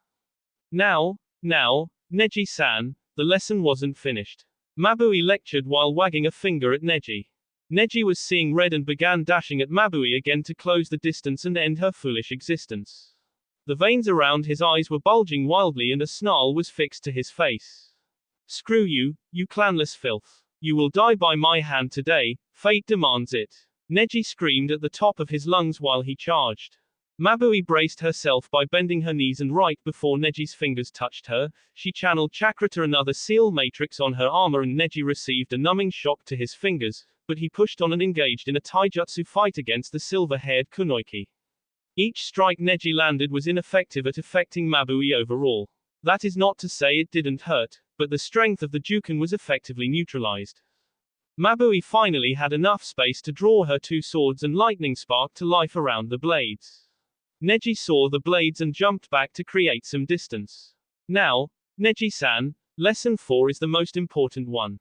Now, Neji-san, the lesson wasn't finished. Maui lectured while wagging a finger at Neji. Neji was seeing red and began dashing at Maui again to close the distance and end her foolish existence. The veins around his eyes were bulging wildly and a snarl was fixed to his face. Screw you, you clanless filth. You will die by my hand today, fate demands it. Neji screamed at the top of his lungs while he charged. Maui braced herself by bending her knees and right before Neji's fingers touched her, she channeled chakra to another seal matrix on her armor and Neji received a numbing shock to his fingers, but he pushed on and engaged in a taijutsu fight against the silver-haired kunoichi. Each strike Neji landed was ineffective at affecting Maui overall. That is not to say it didn't hurt, but the strength of the Juken was effectively neutralized. Maui finally had enough space to draw her 2 swords and lightning sparked to life around the blades. Neji saw the blades and jumped back to create some distance. Now, Neji-san, lesson 4 is the most important one.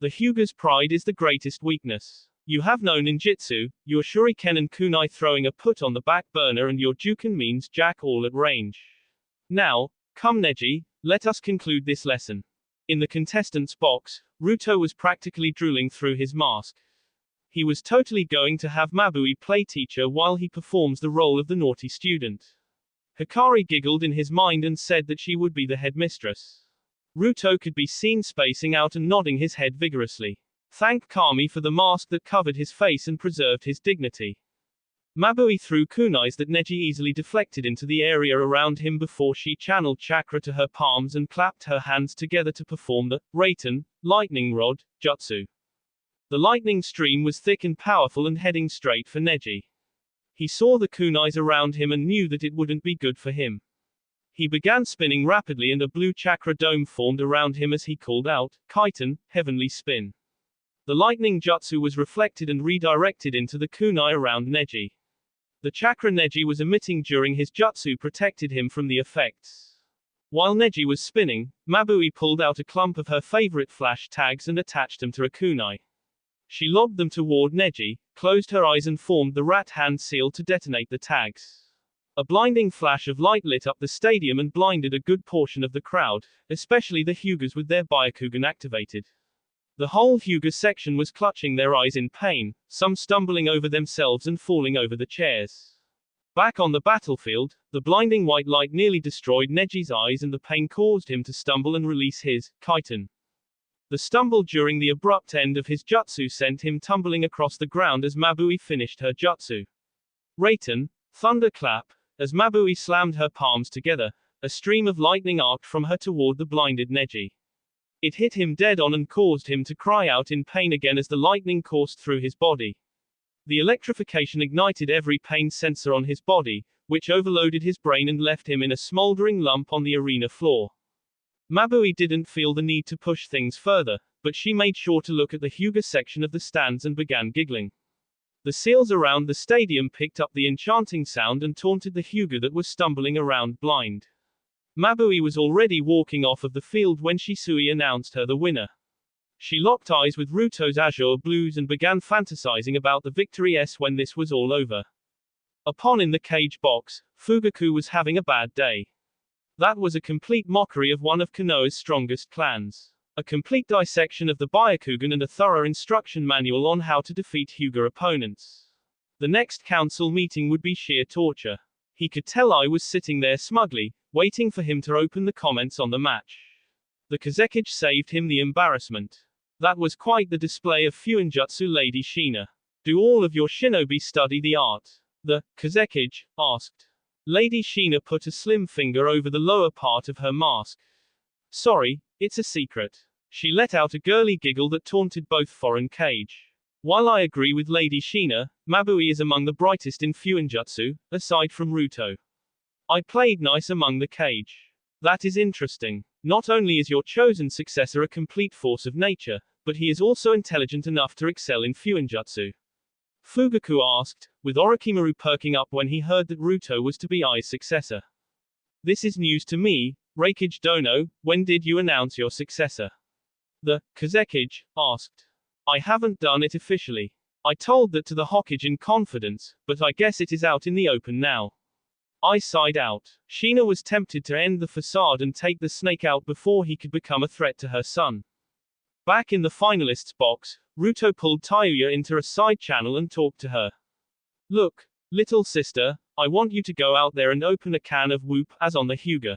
The Hyuga's pride is the greatest weakness. You have no ninjutsu, your shuriken and kunai throwing are put on the back burner and your juken means jack all at range. Now, come Neji, let us conclude this lesson. In the contestants' box, Ruto was practically drooling through his mask. He was totally going to have Maui play teacher while he performs the role of the naughty student. Hikari giggled in his mind and said that she would be the headmistress. Ruto could be seen spacing out and nodding his head vigorously. Thank Kami for the mask that covered his face and preserved his dignity. Maui threw kunais that Neji easily deflected into the area around him before she channeled chakra to her palms and clapped her hands together to perform the Raiten, lightning rod, jutsu. The lightning stream was thick and powerful and heading straight for Neji. He saw the kunais around him and knew that it wouldn't be good for him. He began spinning rapidly and a blue chakra dome formed around him as he called out, Kaiten, heavenly spin. The lightning jutsu was reflected and redirected into the kunai around Neji. The chakra Neji was emitting during his jutsu protected him from the effects. While Neji was spinning, Maui pulled out a clump of her favorite flash tags and attached them to a kunai. She lobbed them toward Neji, closed her eyes and formed the rat hand seal to detonate the tags. A blinding flash of light lit up the stadium and blinded a good portion of the crowd, especially the Hyugas with their Byakugan activated. The whole Hyuga section was clutching their eyes in pain, some stumbling over themselves and falling over the chairs. Back on the battlefield, the blinding white light nearly destroyed Neji's eyes and the pain caused him to stumble and release his Kaiten. The stumble during the abrupt end of his jutsu sent him tumbling across the ground as Maui finished her jutsu. Raiten, thunderclap, as Maui slammed her palms together, a stream of lightning arced from her toward the blinded Neji. It hit him dead on and caused him to cry out in pain again as the lightning coursed through his body. The electrification ignited every pain sensor on his body, which overloaded his brain and left him in a smoldering lump on the arena floor. Maui didn't feel the need to push things further, but she made sure to look at the Hyuga section of the stands and began giggling. The seals around the stadium picked up the enchanting sound and taunted the Hyuga that was stumbling around blind. Maui was already walking off of the field when Shisui announced her the winner. She locked eyes with Ruto's azure blues and began fantasizing about the victory when this was all over. Upon in the cage box, Fugaku was having a bad day. That was a complete mockery of one of Konoha's strongest clans. A complete dissection of the Byakugan and a thorough instruction manual on how to defeat Hyuga opponents. The next council meeting would be sheer torture. He could tell I was sitting there smugly, waiting for him to open the comments on the match. The Kazekage saved him the embarrassment. That was quite the display of Fuinjutsu, Lady Shina. Do all of your shinobi study the art? The Kazekage asked. Lady Shina put a slim finger over the lower part of her mask. Sorry, it's a secret. She let out a girly giggle that taunted both foreign Kage. While I agree with Lady Shina, Maui is among the brightest in Fuinjutsu, aside from Ruto. I played nice among the Kage. That is interesting. Not only is your chosen successor a complete force of nature, but he is also intelligent enough to excel in Fuinjutsu. Fugaku asked, with Orochimaru perking up when he heard that Ruto was to be Ai's successor. This is news to me, Reikage Dono, when did you announce your successor? The Kazekage asked. I haven't done it officially. I told that to the Hokage in confidence, but I guess it is out in the open now. I sighed out. Shina was tempted to end the facade and take the snake out before he could become a threat to her son. Back in the finalists box, Ruto pulled Touya into a side channel and talked to her. Look, little sister, I want you to go out there and open a can of whoop, as on the Hyuga.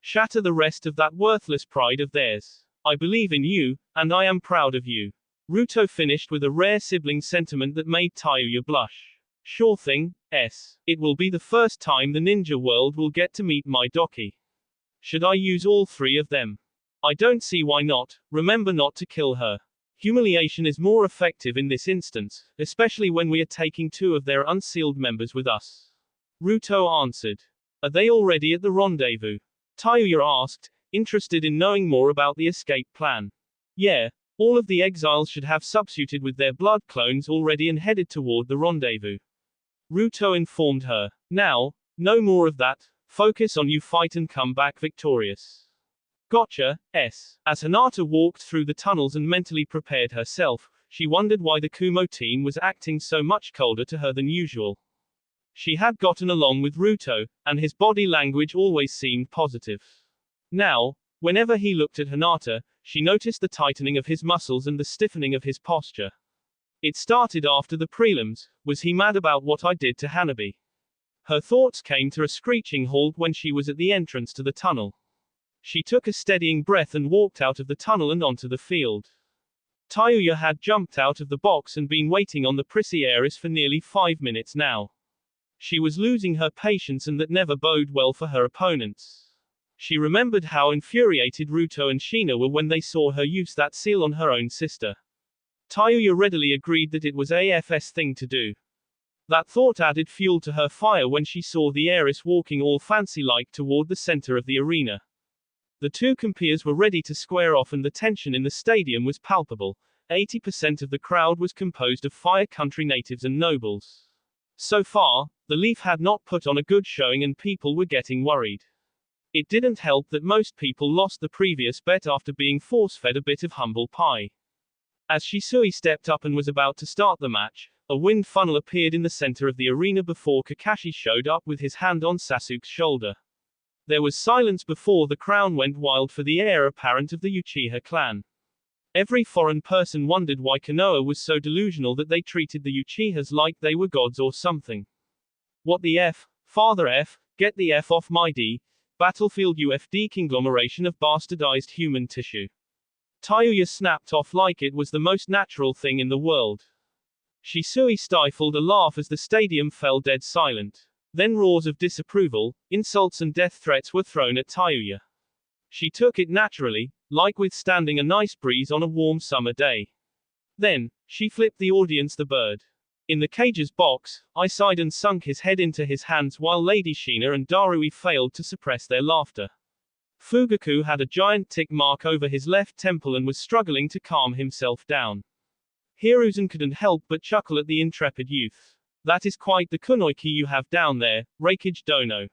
Shatter the rest of that worthless pride of theirs. I believe in you, and I am proud of you. Ruto finished with a rare sibling sentiment that made Touya blush. Sure thing, it will be the first time the ninja world will get to meet my Doki. Should I use all three of them? I don't see why not. Remember not to kill her. Humiliation is more effective in this instance, especially when we are taking two of their unsealed members with us. Ruto answered. Are they already at the rendezvous? Touya asked, interested in knowing more about the escape plan. Yeah, all of the exiles should have substituted with their blood clones already and headed toward the rendezvous. Ruto informed her. Now, no more of that, focus on you fight and come back victorious. Gotcha, As Hinata walked through the tunnels and mentally prepared herself, she wondered why the Kumo team was acting so much colder to her than usual. She had gotten along with Ruto, and his body language always seemed positive. Now, whenever he looked at Hinata, she noticed the tightening of his muscles and the stiffening of his posture. It started after the prelims. Was he mad about what I did to Hanabi? Her thoughts came to a screeching halt when she was at the entrance to the tunnel. She took a steadying breath and walked out of the tunnel and onto the field. Touya had jumped out of the box and been waiting on the prissy heiress for nearly 5 minutes now. She was losing her patience, and that never bode well for her opponents. She remembered how infuriated Ruto and Shina were when they saw her use that seal on her own sister. Touya readily agreed that it was AF's thing to do. That thought added fuel to her fire when she saw the heiress walking all fancy-like toward the center of the arena. The two compeers were ready to square off, and the tension in the stadium was palpable. 80% of the crowd was composed of Fire Country natives and nobles. So far, the Leaf had not put on a good showing and people were getting worried. It didn't help that most people lost the previous bet after being force-fed a bit of humble pie. As Shisui stepped up and was about to start the match, a wind funnel appeared in the center of the arena before Kakashi showed up with his hand on Sasuke's shoulder. There was silence before the crowd went wild for the heir apparent of the Uchiha clan. Every foreign person wondered why Konoha was so delusional that they treated the Uchihas like they were gods or something. What the F? Father F, get the F off my D. Battlefield UFD conglomeration of bastardized human tissue. Touya snapped off like it was the most natural thing in the world. Shisui stifled a laugh as the stadium fell dead silent. Then roars of disapproval, insults and death threats were thrown at Touya. She took it naturally, like withstanding a nice breeze on a warm summer day. Then, she flipped the audience the bird. In the cage's box, I sighed and sunk his head into his hands while Lady Shina and Darui failed to suppress their laughter. Fugaku had a giant tick mark over his left temple and was struggling to calm himself down. Hiruzen couldn't help but chuckle at the intrepid youth. That is quite the kunoiki you have down there, Reikage Dono.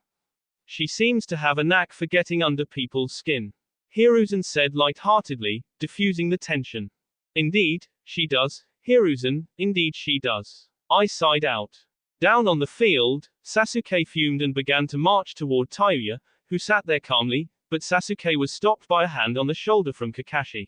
She seems to have a knack for getting under people's skin. Hiruzen said light-heartedly, diffusing the tension. Indeed, she does, Hiruzen, indeed she does. I sighed out. Down on the field, Sasuke fumed and began to march toward Touya, who sat there calmly, but Sasuke was stopped by a hand on the shoulder from Kakashi.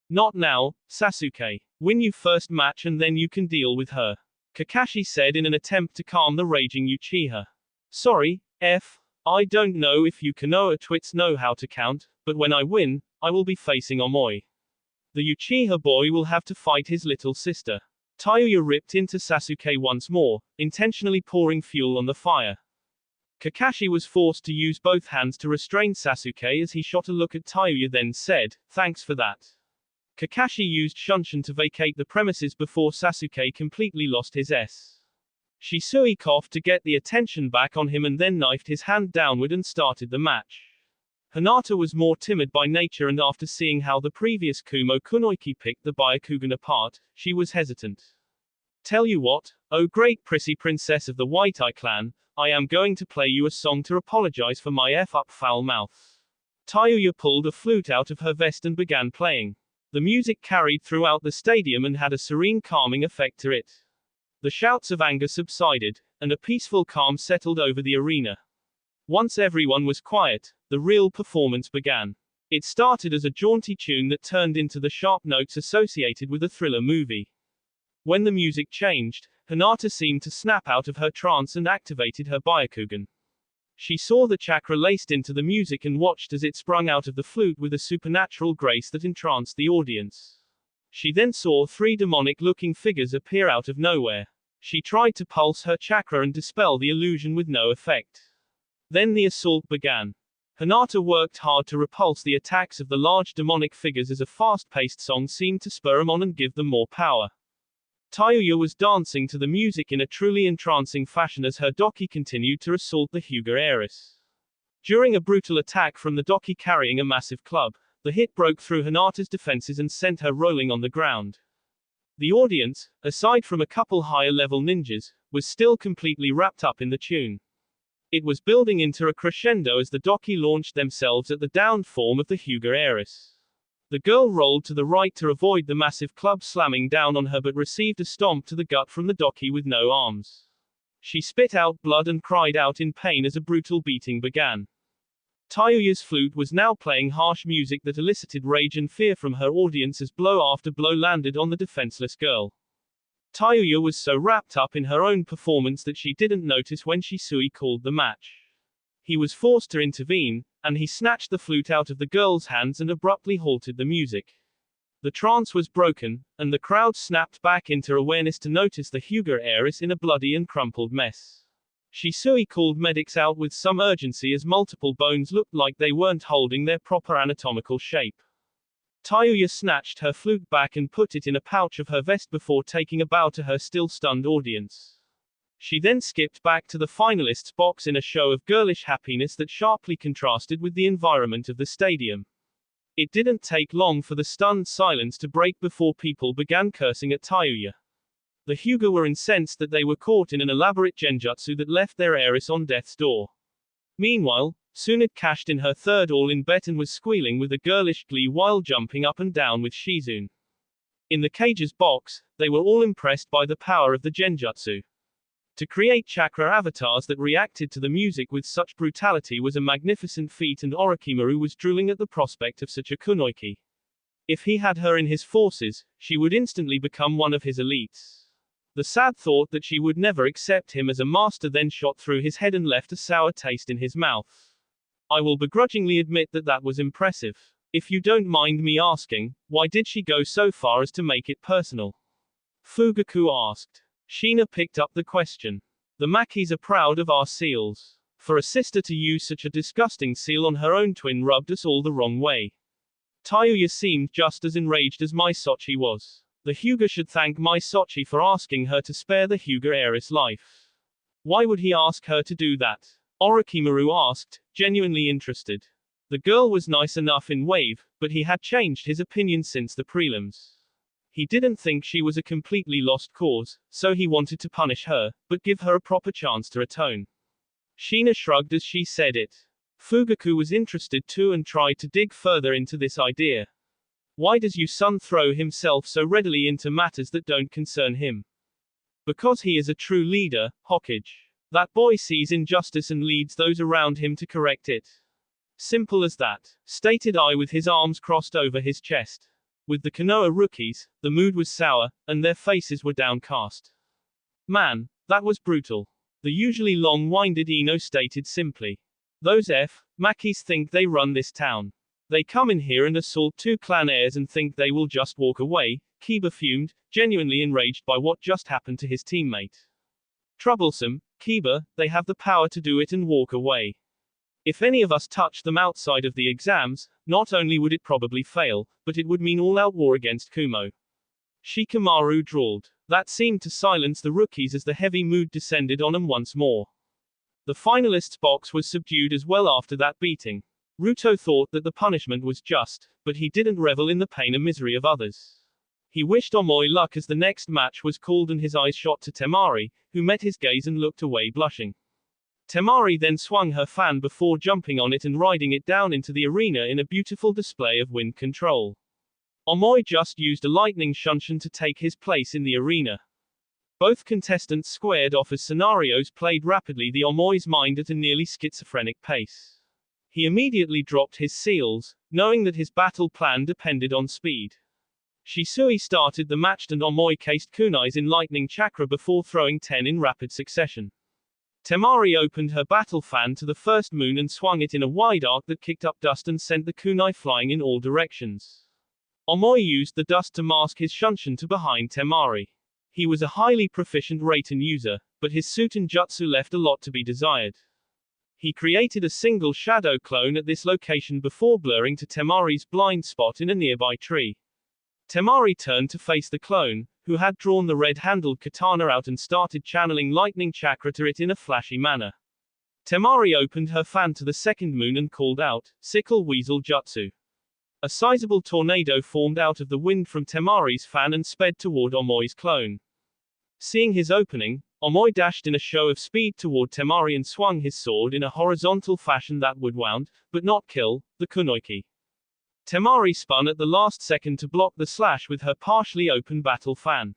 Not now, Sasuke. Win you first match and then you can deal with her. Kakashi said in an attempt to calm the raging Uchiha. Sorry, I don't know if you Konoha twits know how to count, but when I win, I will be facing Amoy. The Uchiha boy will have to fight his little sister. Touya ripped into Sasuke once more, intentionally pouring fuel on the fire. Kakashi was forced to use both hands to restrain Sasuke as he shot a look at Touya, then said, "Thanks for that." Kakashi used Shunshin to vacate the premises before Sasuke completely lost his S. Shisui coughed to get the attention back on him and then knifed his hand downward and started the match. Hinata was more timid by nature, and after seeing how the previous Kumo Kunoiki picked the Byakugan apart, she was hesitant. Tell you what, oh great prissy princess of the White Eye clan, I am going to play you a song to apologize for my up foul mouth. Touya pulled a flute out of her vest and began playing. The music carried throughout the stadium and had a serene calming effect to it. The shouts of anger subsided, and a peaceful calm settled over the arena. Once everyone was quiet, the real performance began. It started as a jaunty tune that turned into the sharp notes associated with a thriller movie. When the music changed, Hinata seemed to snap out of her trance and activated her Byakugan. She saw the chakra laced into the music and watched as it sprung out of the flute with a supernatural grace that entranced the audience. She then saw 3 demonic-looking figures appear out of nowhere. She tried to pulse her chakra and dispel the illusion with no effect. Then the assault began. Hinata worked hard to repulse the attacks of the large demonic figures as a fast-paced song seemed to spur them on and give them more power. Touya was dancing to the music in a truly entrancing fashion as her doki continued to assault the Hyuga heiress. During a brutal attack from the doki carrying a massive club, the hit broke through Hinata's defenses and sent her rolling on the ground. The audience, aside from a couple higher-level ninjas, was still completely wrapped up in the tune. It was building into a crescendo as the doki launched themselves at the downed form of the Hyuga heiress. The girl rolled to the right to avoid the massive club slamming down on her but received a stomp to the gut from the doki with no arms. She spit out blood and cried out in pain as a brutal beating began. Touya's flute was now playing harsh music that elicited rage and fear from her audience as blow after blow landed on the defenseless girl. Touya was so wrapped up in her own performance that she didn't notice when Shisui called the match. He was forced to intervene, and he snatched the flute out of the girl's hands and abruptly halted the music. The trance was broken, and the crowd snapped back into awareness to notice the Hyuga heiress in a bloody and crumpled mess. Shisui called medics out with some urgency as multiple bones looked like they weren't holding their proper anatomical shape. Touya snatched her flute back and put it in a pouch of her vest before taking a bow to her still stunned audience. She then skipped back to the finalists' box in a show of girlish happiness that sharply contrasted with the environment of the stadium. It didn't take long for the stunned silence to break before people began cursing at Touya. The Hyuga were incensed that they were caught in an elaborate genjutsu that left their heiress on death's door. Meanwhile, Tsunade cashed in her third all-in bet and was squealing with a girlish glee while jumping up and down with Shizune. In the cage's box, they were all impressed by the power of the genjutsu. To create chakra avatars that reacted to the music with such brutality was a magnificent feat, and Orochimaru was drooling at the prospect of such a kunoiki. If he had her in his forces, she would instantly become one of his elites. The sad thought that she would never accept him as a master then shot through his head and left a sour taste in his mouth. I will begrudgingly admit that that was impressive. If you don't mind me asking, why did she go so far as to make it personal? Fugaku asked. Sheena picked up the question. The Makis are proud of our seals. For a sister to use such a disgusting seal on her own twin rubbed us all the wrong way. Touya seemed just as enraged as Mai Sochi was. The Hyuga should thank Mai Sochi for asking her to spare the Hyuga heiress life. Why would he ask her to do that? Orochimaru asked, genuinely interested. The girl was nice enough in Wave, but he had changed his opinion since the prelims. He didn't think she was a completely lost cause, so he wanted to punish her, but give her a proper chance to atone. Shina shrugged as she said it. Fugaku was interested too and tried to dig further into this idea. Why does your son throw himself so readily into matters that don't concern him? Because he is a true leader, Hokage. That boy sees injustice and leads those around him to correct it. Simple as that, stated I with his arms crossed over his chest. With the Konoha rookies, the mood was sour, and their faces were downcast. Man, that was brutal. The usually long-winded Ino stated simply. Those Makis think they run this town. They come in here and assault two clan heirs and think they will just walk away, Kiba fumed, genuinely enraged by what just happened to his teammate. Troublesome, Kiba, they have the power to do it and walk away. If any of us touched them outside of the exams, not only would it probably fail, but it would mean all-out war against Kumo. Shikamaru drawled. That seemed to silence the rookies as the heavy mood descended on them once more. The finalists' box was subdued as well after that beating. Ruto thought that the punishment was just, but he didn't revel in the pain and misery of others. He wished Amoy luck as the next match was called and his eyes shot to Tamari, who met his gaze and looked away blushing. Tamari then swung her fan before jumping on it and riding it down into the arena in a beautiful display of wind control. Amoy just used a lightning shunshin to take his place in the arena. Both contestants squared off as scenarios played rapidly the Amoy's mind at a nearly schizophrenic pace. He immediately dropped his seals, knowing that his battle plan depended on speed. Shisui started the match and Amoy cased kunais in lightning chakra before throwing 10 in rapid succession. Tamari opened her battle fan to the first moon and swung it in a wide arc that kicked up dust and sent the kunai flying in all directions. Amoy used the dust to mask his shunshin to behind Tamari. He was a highly proficient Raiten user, but his Suten jutsu left a lot to be desired. He created a single shadow clone at this location before blurring to Tamari's blind spot in a nearby tree. Tamari turned to face the clone, who had drawn the red-handled katana out and started channeling lightning chakra to it in a flashy manner. Tamari opened her fan to the second moon and called out, Sickle Weasel Jutsu. A sizable tornado formed out of the wind from Tamari's fan and sped toward Amoy's clone. Seeing his opening, Amoy dashed in a show of speed toward Tamari and swung his sword in a horizontal fashion that would wound, but not kill, the kunoiki. Tamari spun at the last second to block the slash with her partially open battle fan.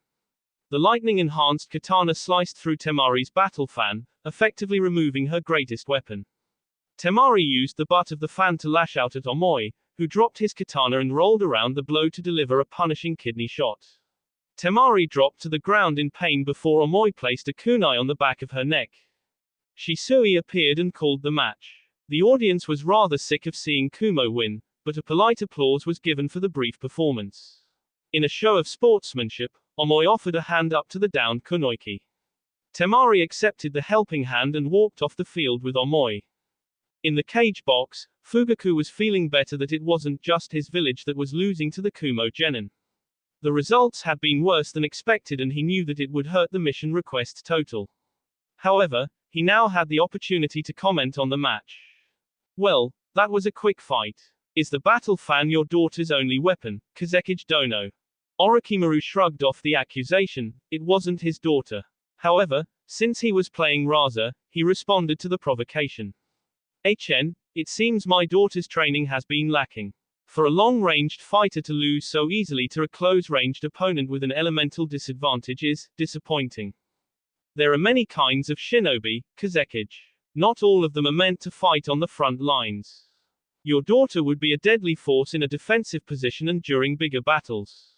The lightning-enhanced katana sliced through Tamari's battle fan, effectively removing her greatest weapon. Tamari used the butt of the fan to lash out at Amoy, who dropped his katana and rolled around the blow to deliver a punishing kidney shot. Tamari dropped to the ground in pain before Amoy placed a kunai on the back of her neck. Shisui appeared and called the match. The audience was rather sick of seeing Kumo win, but a polite applause was given for the brief performance. In a show of sportsmanship, Amoy offered a hand up to the downed kunoiki. Tamari accepted the helping hand and walked off the field with Amoy. In the cage box, Fugaku was feeling better that it wasn't just his village that was losing to the Kumo genin. The results had been worse than expected and he knew that it would hurt the mission request total. However, he now had the opportunity to comment on the match. Well, that was a quick fight. Is the battle fan your daughter's only weapon, Kazekage Dono? Orochimaru shrugged off the accusation, it wasn't his daughter. However, since he was playing Raza, he responded to the provocation. It seems my daughter's training has been lacking. For a long-ranged fighter to lose so easily to a close-ranged opponent with an elemental disadvantage is disappointing. There are many kinds of shinobi, Kazekage. Not all of them are meant to fight on the front lines. Your daughter would be a deadly force in a defensive position and during bigger battles.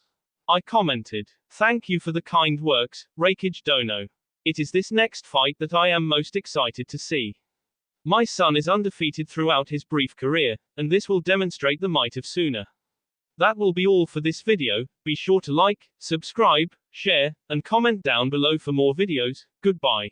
I commented. Thank you for the kind works, Raikage Dono. It is this next fight that I am most excited to see. My son is undefeated throughout his brief career, and this will demonstrate the might of Suna. That will be all for this video. Be sure to like, subscribe, share, and comment down below for more videos. Goodbye.